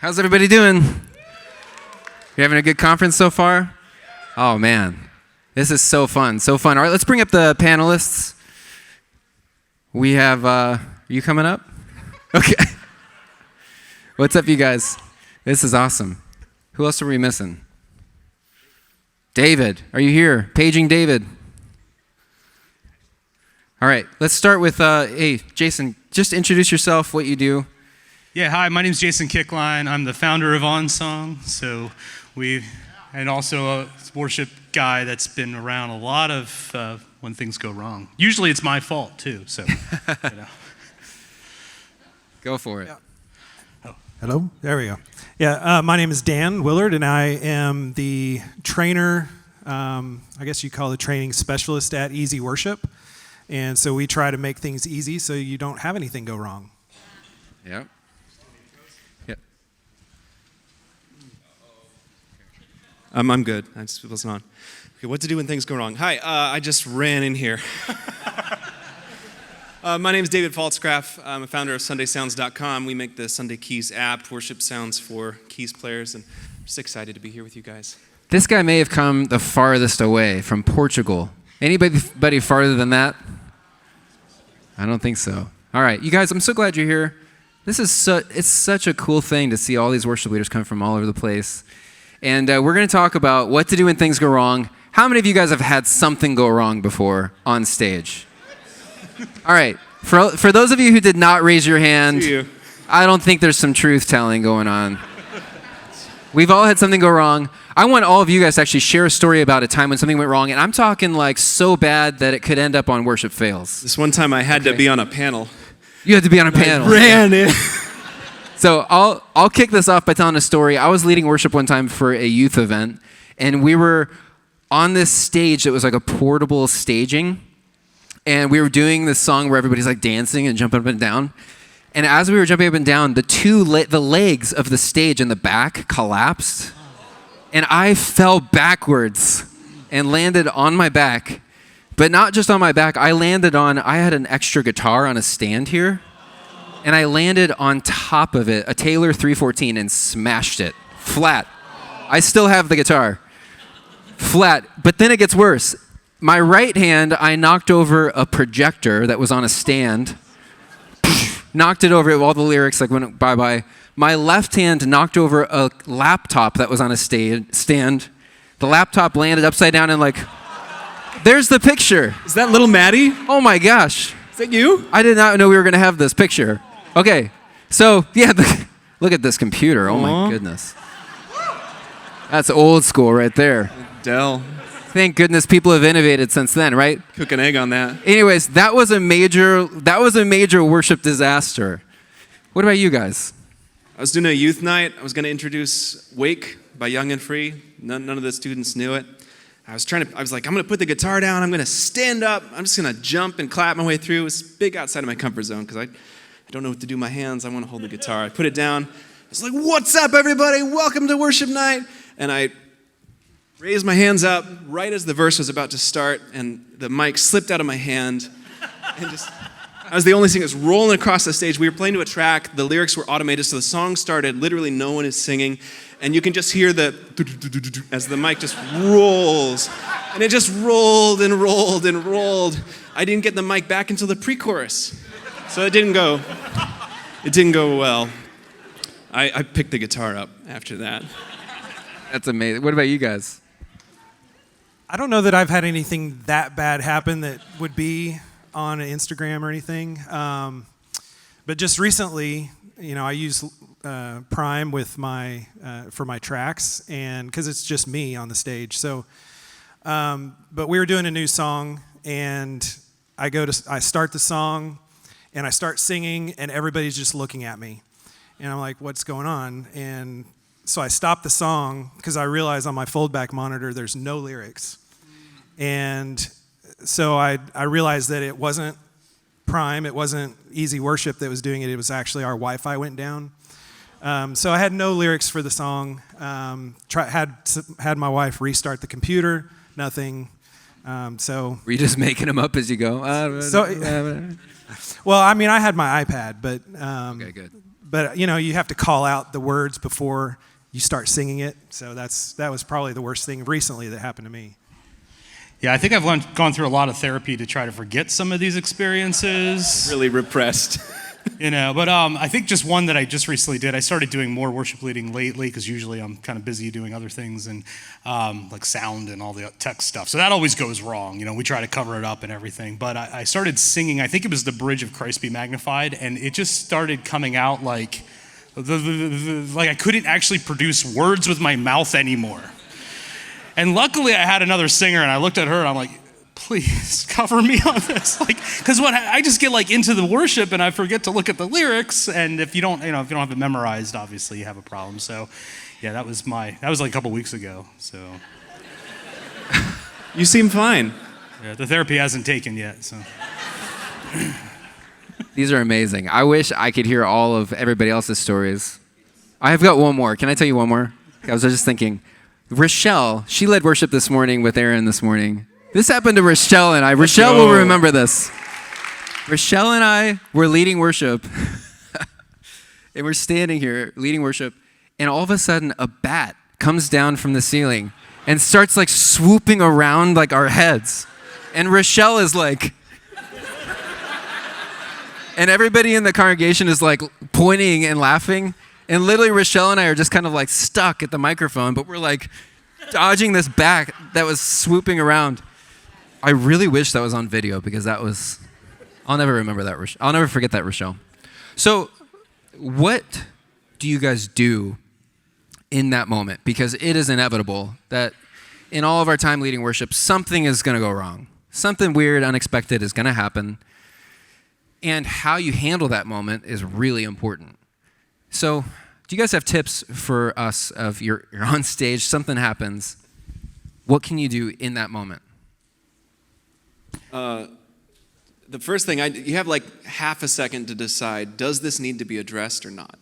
How's everybody doing? You having a good conference so far? Oh man, this is so fun, so fun. All right, let's bring up the panelists. We have, are you coming up? Okay. What's up, you guys? This is awesome. Who else are we missing? David, are you here? Paging David. All right, let's start with, hey, Jason, just introduce yourself, what you do. Yeah, hi, my name's Jason Kichline. I'm the founder of OnSong, and also a worship guy that's been around a lot of when things go wrong. Usually it's my fault too, so, you know. Go for it. Yeah. Oh. Hello, there we go. Yeah, my name is Dan Willard, and I am the trainer, I guess you call the training specialist at Easy Worship. And so we try to make things easy so you don't have anything go wrong. Yep. I'm good. I just wasn't on. Okay, what to do when things go wrong? Hi, I just ran in here. My name is David Pfaltzgraff. I'm a founder of SundaySounds.com. We make the Sunday Keys app, worship sounds for keys players, and I'm just excited to be here with you guys. This guy may have come the farthest away from Portugal. Anybody farther than that? I don't think so. All right, you guys, I'm so glad you're here. It's such a cool thing to see all these worship leaders come from all over the place. And we're going to talk about what to do when things go wrong. How many of you guys have had something go wrong before on stage? All right. For those of you who did not raise your hand, I don't think there's some truth telling going on. We've all had something go wrong. I want all of you guys to actually share a story about a time when something went wrong, and I'm talking like so bad that it could end up on worship fails. This one time I had to be on a panel. You had to be on a panel. I ran in. So I'll kick this off by telling a story. I was leading worship one time for a youth event, and we were on this stage that was like a portable staging, and we were doing this song where everybody's like dancing and jumping up and down. And as we were jumping up and down, the legs of the stage in the back collapsed, and I fell backwards and landed on my back. But not just on my back, I had an extra guitar on a stand here, and I landed on top of it, a Taylor 314, and smashed it flat. I still have the guitar. Flat. But then it gets worse. My right hand, I knocked over a projector that was on a stand. Knocked it over, all the lyrics like went bye-bye. My left hand knocked over a laptop that was on a stand. The laptop landed upside down and like, there's the picture. Is that little Maddie? Oh my gosh. Is that you? I did not know we were going to have this picture. Okay, so yeah, look at this computer. Oh my goodness. That's old school right there. Dell. Thank goodness people have innovated since then, right? Cook an egg on that. Anyways, that was a major worship disaster. What about you guys? I was doing a youth night. I was going to introduce Wake by Young and Free. None of the students knew it. I was like, I'm going to put the guitar down. I'm going to stand up. I'm just going to jump and clap my way through. It was big outside of my comfort zone because I don't know what to do with my hands. I want to hold the guitar. I put it down. I was like, what's up, everybody? Welcome to worship night. And I raised my hands up right as the verse was about to start, and the mic slipped out of my hand. And I was the only singer that was rolling across the stage. We were playing to a track. The lyrics were automated, so the song started. Literally, no one is singing. And you can just hear as the mic just rolls. And it just rolled and rolled and rolled. I didn't get the mic back until the pre-chorus. So it didn't go well. I picked the guitar up after that. That's amazing. What about you guys? I don't know that I've had anything that bad happen that would be on Instagram or anything. But just recently, I use Prime with for my tracks, and because it's just me on the stage. So, but we were doing a new song, and I start the song, and I start singing, and everybody's just looking at me, and I'm like, "What's going on?" And so I stopped the song because I realized on my foldback monitor there's no lyrics, and so I realized that it wasn't Prime, it wasn't Easy Worship that was doing it. It was actually our Wi-Fi went down. So I had no lyrics for the song. Had my wife restart the computer. Nothing. So were you just making them up as you go? Well, I mean, I had my iPad, but okay, good. but you have to call out the words before you start singing it. So that was probably the worst thing recently that happened to me. Yeah, I think I've gone through a lot of therapy to try to forget some of these experiences. Really repressed. But I think just one that I just recently did, I started doing more worship leading lately because usually I'm kind of busy doing other things and like sound and all the tech stuff. So that always goes wrong. We try to cover it up and everything. But I started singing, I think it was the Bridge of Christ Be Magnified, and it just started coming out like I couldn't actually produce words with my mouth anymore. And luckily I had another singer, and I looked at her and I'm like, please cover me on this, because I just get into the worship and I forget to look at the lyrics, and if you don't have it memorized, obviously you have a problem. So, yeah, that was like a couple weeks ago. So, You seem fine. yeah, the therapy hasn't taken yet. So, These are amazing. I wish I could hear all of everybody else's stories. I have got one more. Can I tell you one more? I was just thinking, Rochelle, she led worship this morning with Aaron this morning. This happened to Rochelle and I. Rochelle will remember this. Rochelle and I were leading worship, and we're standing here leading worship, and all of a sudden a bat comes down from the ceiling and starts swooping around our heads. And Rochelle is and everybody in the congregation is pointing and laughing. And literally Rochelle and I are just kind of stuck at the microphone, but we're dodging this bat that was swooping around. I really wish that was on video because I'll never remember that. I'll never forget that, Rochelle. So what do you guys do in that moment? Because it is inevitable that in all of our time leading worship, something is going to go wrong. Something weird, unexpected is going to happen. And how you handle that moment is really important. So do you guys have tips for us of you're on stage, something happens. What can you do in that moment? The first thing, you have half a second to decide, does this need to be addressed or not?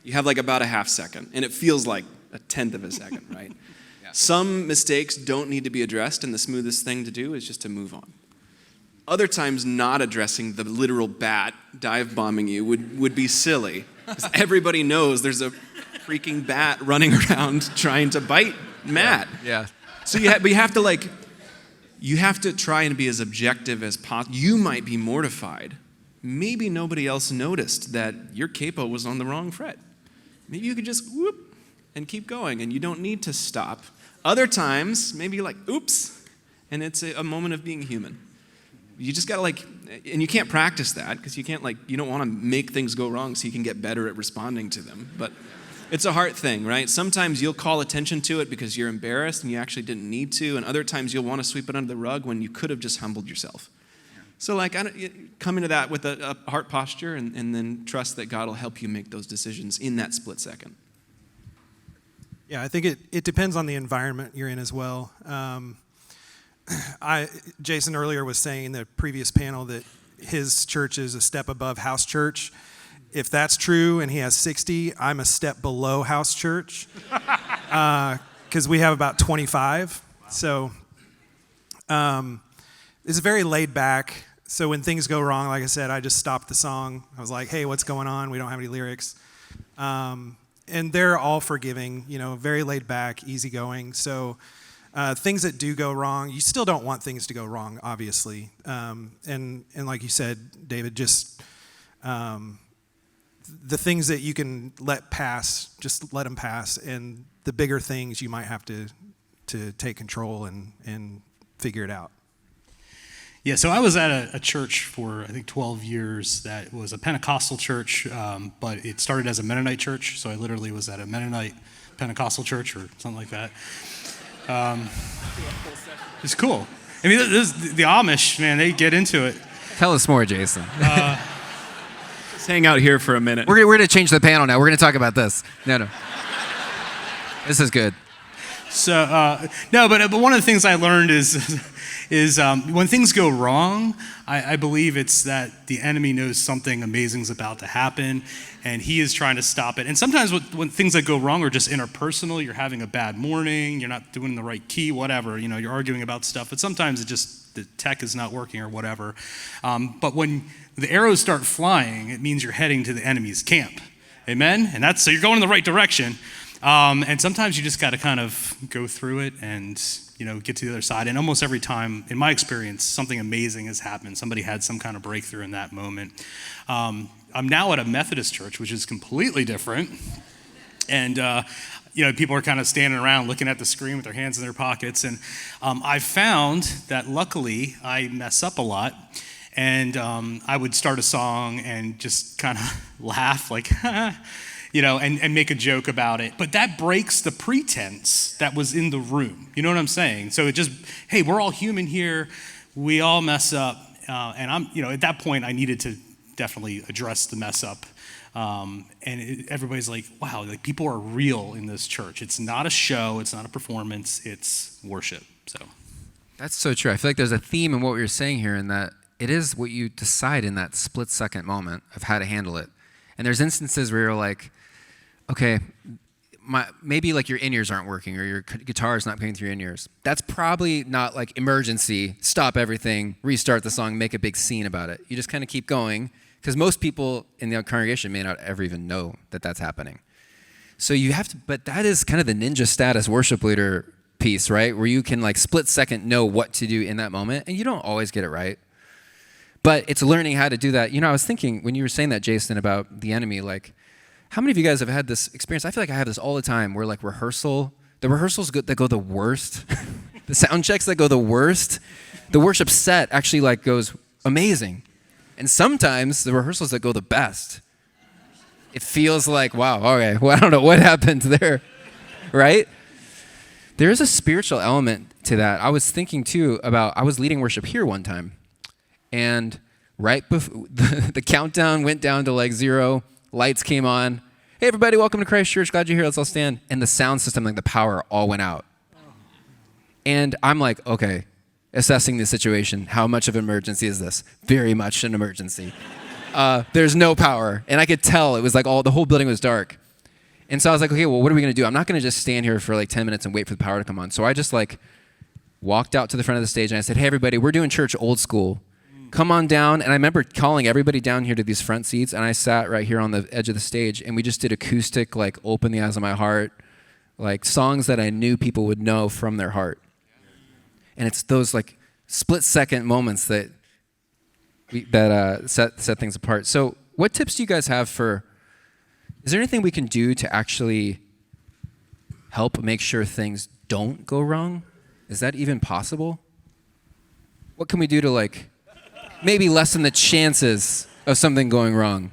You have about a half second, and it feels like a tenth of a second, right? Yeah. Some mistakes don't need to be addressed, and the smoothest thing to do is just to move on. Other times, not addressing the literal bat dive bombing you would be silly. Everybody knows there's a freaking bat running around trying to bite Matt. Yeah. So you have to try and be as objective as possible. You might be mortified. Maybe nobody else noticed that your capo was on the wrong fret. Maybe you could just whoop and keep going, and you don't need to stop. Other times, maybe oops, and it's a moment of being human. You just gotta and you can't practice that because you can't you don't want to make things go wrong so you can get better at responding to them. But it's a heart thing, right? Sometimes you'll call attention to it because you're embarrassed and you actually didn't need to, and other times you'll want to sweep it under the rug when you could have just humbled yourself. So come into that with a heart posture and then trust that God will help you make those decisions in that split second. Yeah, I think it depends on the environment you're in as well. Jason earlier was saying in the previous panel that his church is a step above house church. If that's true and he has 60, I'm a step below house church because we have about 25. Wow. So it's very laid back. So when things go wrong, like I said, I just stopped the song. I was like, hey, what's going on? We don't have any lyrics. And they're all forgiving, very laid back, easygoing. So things that do go wrong, you still don't want things to go wrong, obviously. And like you said, David, just the things that you can let pass, just let them pass. And the bigger things you might have to take control and figure it out. Yeah, so I was at a church for, I think, 12 years that was a Pentecostal church, but it started as a Mennonite church, so I literally was at a Mennonite Pentecostal church or something like that. It's cool. I mean, the Amish, man, they get into it. Tell us more, Jason. Just hang out here for a minute. We're going to change the panel now. We're going to talk about this. No. This is good. So, no, but one of the things I learned is when things go wrong, I believe it's that the enemy knows something amazing is about to happen, and he is trying to stop it. And sometimes when things that go wrong are just interpersonal, you're having a bad morning, you're not doing the right key, whatever, you're arguing about stuff. But sometimes it just the tech is not working or whatever. But when the arrows start flying, it means you're heading to the enemy's camp. Amen? And so you're going in the right direction. And sometimes you just got to kind of go through it and, get to the other side. And almost every time, in my experience, something amazing has happened. Somebody had some kind of breakthrough in that moment. I'm now at a Methodist church, which is completely different. And, people are kind of standing around looking at the screen with their hands in their pockets. And I've found that luckily I mess up a lot. And I would start a song and just kind of laugh like, and make a joke about it. But that breaks the pretense that was in the room. You know what I'm saying? So it just, hey, we're all human here. We all mess up. And at that point, I needed to definitely address the mess up. Everybody's like, wow, like people are real in this church. It's not a show. It's not a performance. It's worship. So That's so true. I feel like there's a theme in what you're saying here in that it is what you decide in that split-second moment of how to handle it. And there's instances where you're like, okay, maybe like your in-ears aren't working or your guitar is not playing through your in-ears. That's probably not like emergency, stop everything, restart the song, make a big scene about it. You just kind of keep going because most people in the congregation may not ever even know that that's happening. So you have to, but that is kind of the ninja status worship leader piece, right? Where you can like split second know what to do in that moment and you don't always get it right. But it's learning how to do that. I was thinking when you were saying that, Jason, about the enemy, like, how many of you guys have had this experience? I feel like I have this all the time where like the rehearsals that go the worst, the sound checks that go the worst, the worship set actually like goes amazing. And sometimes the rehearsals that go the best, it feels like, wow, okay, well, I don't know what happened there, right? There's a spiritual element to that. I was thinking too I was leading worship here one time. And right before the countdown went down to like 0, lights came on. Hey, everybody, welcome to Christ Church. Glad you're here. Let's all stand. And the sound system, like the power all went out. And I'm like, okay, assessing the situation. How much of an emergency is this? Very much an emergency. There's no power. And I could tell it was like the whole building was dark. And so I was like, okay, well, what are we going to do? I'm not going to just stand here for like 10 minutes and wait for the power to come on. So I just like walked out to the front of the stage and I said, hey, everybody, we're doing church old school. Come on down. And I remember calling everybody down here to these front seats, and I sat right here on the edge of the stage, and we just did acoustic, like Open the Eyes of My Heart, like songs that I knew people would know from their heart. And it's those like split-second moments that set things apart. So what tips do you guys have is there anything we can do to actually help make sure things don't go wrong? Is that even possible? What can we do to like maybe lessen the chances of something going wrong?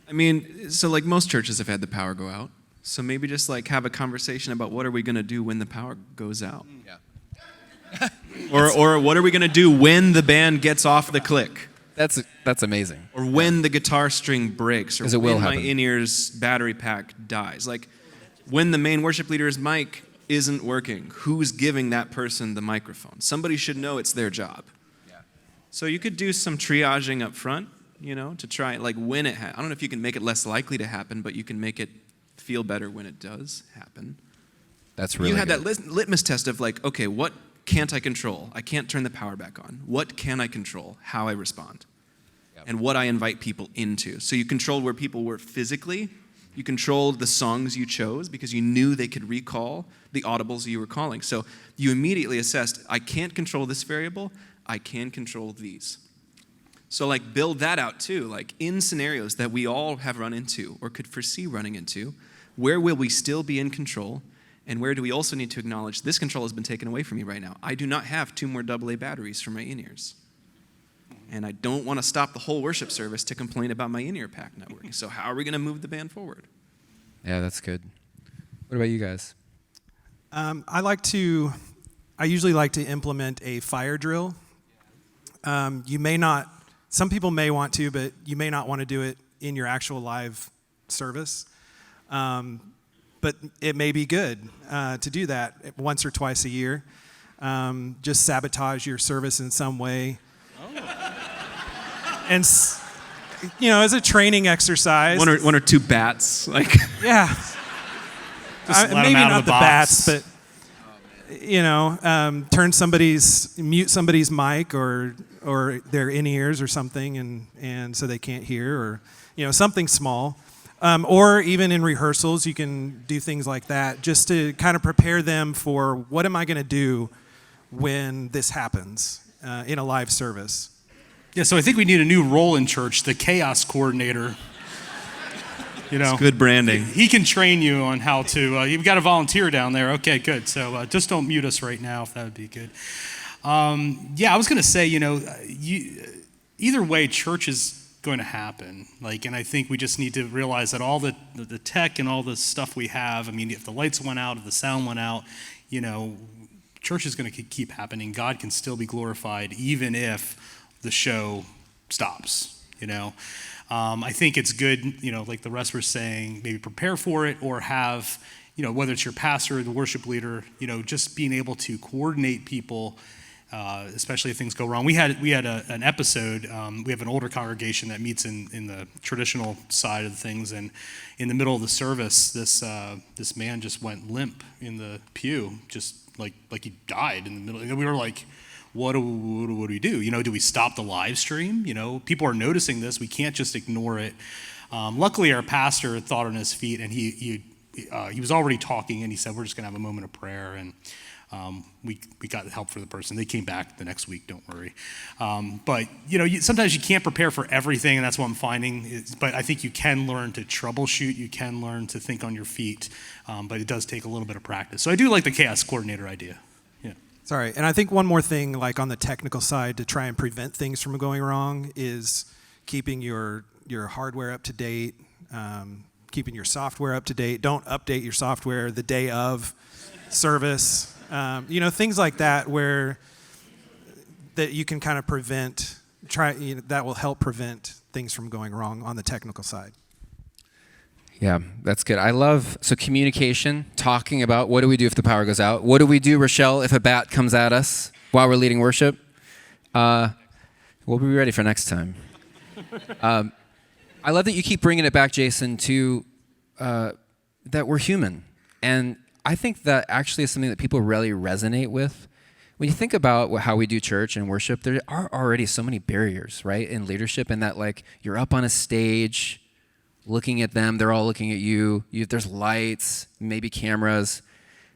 I mean, so like most churches have had the power go out. So maybe just like have a conversation about what are we going to do when the power goes out. Yeah. or what are we going to do when the band gets off the click? That's amazing. Or when the guitar string breaks, or it will when my happen. in-ears battery pack dies. Like when the main worship leader's mic isn't working, who's giving that person the microphone? Somebody should know it's their job. So you could do some triaging up front, to try, like when it I don't know if you can make it less likely to happen, but you can make it feel better when it does happen. That's really You had good. that litmus test of like, okay, what can't I control? I can't turn the power back on. What can I control? How I respond. Yep. And what I invite people into. So you controlled where people were physically. You controlled the songs you chose because you knew they could recall the audibles you were calling. So you immediately assessed, I can't control this variable. I can control these. So like build that out too, like in scenarios that we all have run into or could foresee running into, where will we still be in control and where do we also need to acknowledge this control has been taken away from me right now. I do not have 2 more AA batteries for my in-ears. And I don't want to stop the whole worship service to complain about my in-ear pack not working. So how are we going to move the band forward? Yeah, that's good. What about you guys? I usually like to implement a fire drill. You may not, some people may want to, but you may not want to do it in your actual live service. But it may be good to do that once or twice a year. Just sabotage your service in some way. And, as a training exercise. One or two bats, like. Yeah. Just let maybe them out not of the box. bats, but mute somebody's mic or their in-ears or something, and so they can't hear, or something small. Or even in rehearsals, you can do things like that just to kind of prepare them for what am I going to do when this happens in a live service. Yeah, so I think we need a new role in church, the chaos coordinator. It's good branding. He can train you on how to, you've got a volunteer down there. Okay, good. So just don't mute us right now, if that would be good. I was going to say, either way, church is going to happen. And I think we just need to realize that all the tech and all the stuff we have, if the lights went out, if the sound went out, church is going to keep happening. God can still be glorified even if the show stops, I think it's good, like the rest were saying, maybe prepare for it, or have, whether it's your pastor or the worship leader, just being able to coordinate people, especially if things go wrong. We had an episode. We have an older congregation that meets in the traditional side of things, and in the middle of the service, this man just went limp in the pew, just like he died in the middle. And we were like, what do we do? Do we stop the live stream? People are noticing this. We can't just ignore it. Luckily, our pastor thought on his feet, and he was already talking, and he said, we're just going to have a moment of prayer, and we got help for the person. They came back the next week, don't worry. But sometimes you can't prepare for everything, and that's what I'm finding. But I think you can learn to troubleshoot. You can learn to think on your feet, but it does take a little bit of practice. So I do like the chaos coordinator idea. Sorry, and I think one more thing, on the technical side, to try and prevent things from going wrong is keeping your hardware up to date, keeping your software up to date. Don't update your software the day of service. Things like that that you can kind of prevent. That will help prevent things from going wrong on the technical side. Yeah, that's good. So communication, talking about what do we do if the power goes out? What do we do, Rochelle, if a bat comes at us while we're leading worship? We'll be ready for next time. I love that you keep bringing it back, Jason, to that we're human. And I think that actually is something that people really resonate with. When you think about how we do church and worship, there are already so many barriers, right, in leadership, and that you're up on a stage looking at them, they're all looking at you. There's lights, maybe cameras.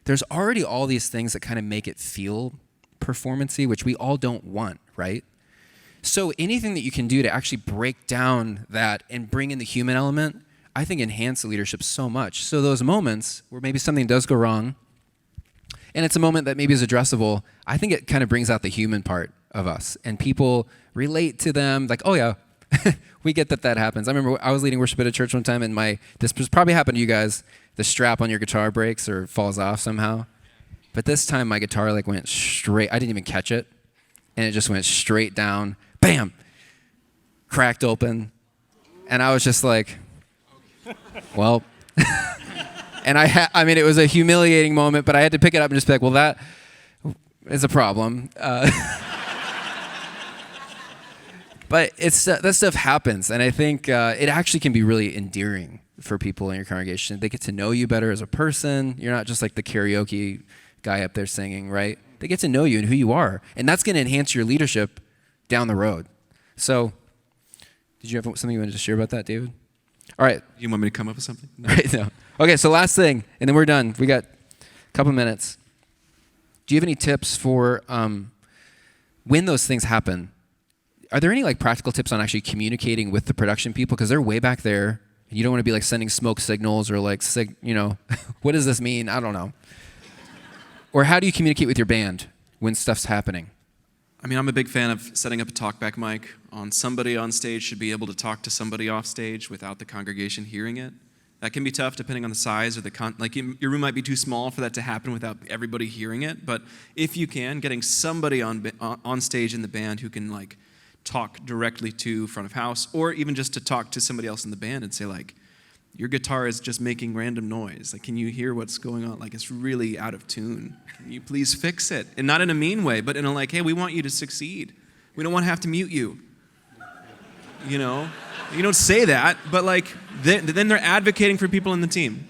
There's already all these things that kind of make it feel performance-y, which we all don't want, right? So anything that you can do to actually break down that and bring in the human element, I think enhance the leadership so much. So those moments where maybe something does go wrong, and it's a moment that maybe is addressable, I think it kind of brings out the human part of us. And people relate to them, oh yeah, we get that happens. I remember I was leading worship at a church one time, and this probably happened to you guys, the strap on your guitar breaks or falls off somehow. But this time my guitar went straight, I didn't even catch it, and it just went straight down, bam, cracked open. And I was just well, and it was a humiliating moment, but I had to pick it up and just be well, that is a problem. But that stuff happens, and I think it actually can be really endearing for people in your congregation. They get to know you better as a person. You're not just the karaoke guy up there singing, right? They get to know you and who you are, and that's going to enhance your leadership down the road. So, did you have something you wanted to share about that, David? All right. You want me to come up with something? No. Right, no. Okay, so last thing, and then we're done. We got a couple minutes. Do you have any tips for when those things happen? Are there any practical tips on actually communicating with the production people? Because they're way back there. And you don't want to be sending smoke signals or what does this mean? I don't know. Or how do you communicate with your band when stuff's happening? I'm a big fan of setting up a talkback mic. Somebody on stage should be able to talk to somebody off stage without the congregation hearing it. That can be tough depending on the size or your room might be too small for that to happen without everybody hearing it. But if you can, getting somebody on stage in the band who can talk directly to front of house, or even just to talk to somebody else in the band and say your guitar is just making random noise. Can you hear what's going on? It's really out of tune. Can you please fix it? And not in a mean way, but in a hey, we want you to succeed. We don't want to have to mute you. You don't say that, but then they're advocating for people in the team.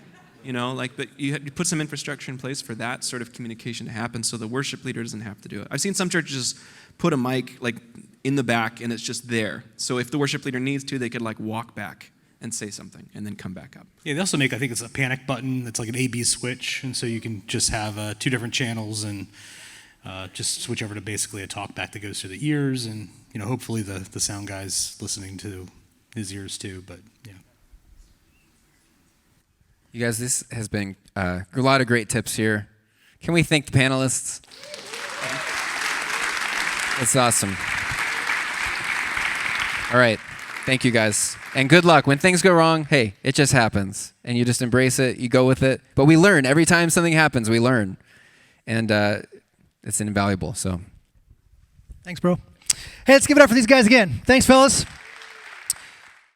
But you put some infrastructure in place for that sort of communication to happen so the worship leader doesn't have to do it. I've seen some churches put a mic like in the back and it's just there. So if the worship leader needs to, they could like walk back and say something and then come back up. Yeah, they also make, I think it's a panic button. It's like an A/B switch, and so you can just have 2 different channels and just switch over to basically a talkback that goes through the ears, and hopefully the sound guy's listening to his ears too. But yeah. You guys, this has been a lot of great tips here. Can we thank the panelists? It's awesome. All right. Thank you, guys. And good luck. When things go wrong, hey, it just happens. And you just embrace it. You go with it. But we learn. Every time something happens, we learn. And it's invaluable. So, thanks, bro. Hey, let's give it up for these guys again. Thanks, fellas.